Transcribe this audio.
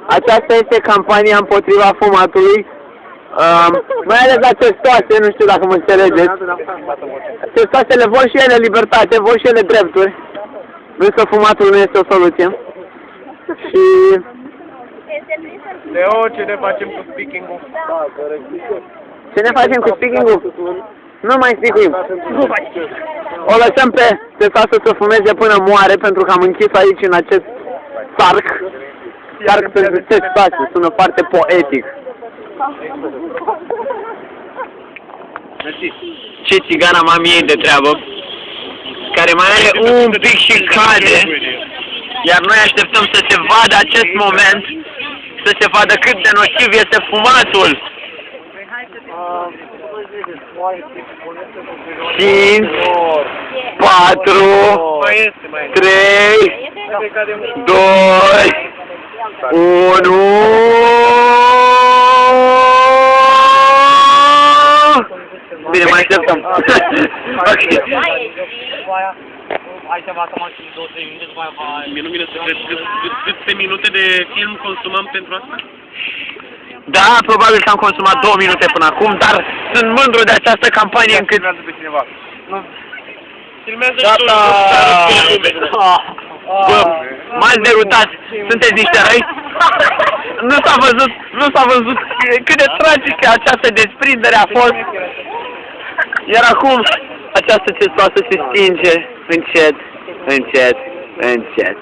Aceasta este campania împotriva fumatului, mai ales la testoase, nu știu dacă mă înțelegeți. Testoasele vor și ele libertate, vor și ele drepturi, însă fumatul nu este o soluție. Și... Leo, ce ne facem cu speaking-ul? Ce ne facem cu speaking-ul? Nu mai speaking. O lăsăm pe testoasă să fumeze până moare, pentru că am închis aici în acest parc. Parc pentru testoase, sună foarte poetic. Ce țigana mamiei de treabă, care mai are un pic și cade, iar noi așteptăm să se vadă acest moment, să se vadă cât de nociv este fumatul. 5, 4, 3, 2, 1... Bine, mai așteptăm. Aici va să maxim 2-3 minute, după aia va... Nu vine să cred câte minute de film consumăm pentru asta? Da, probabil că am consumat 2 minute până acum, dar sunt mândru de această campanie încât... Filmează pe cineva. Nu. Filmează Gata! Bă, m-ați derutat. Sunteți niște răi? Nu s-a văzut cât de tragică această desprindere a fost. Iar acum această testoasă se stinge încet, încet, încet.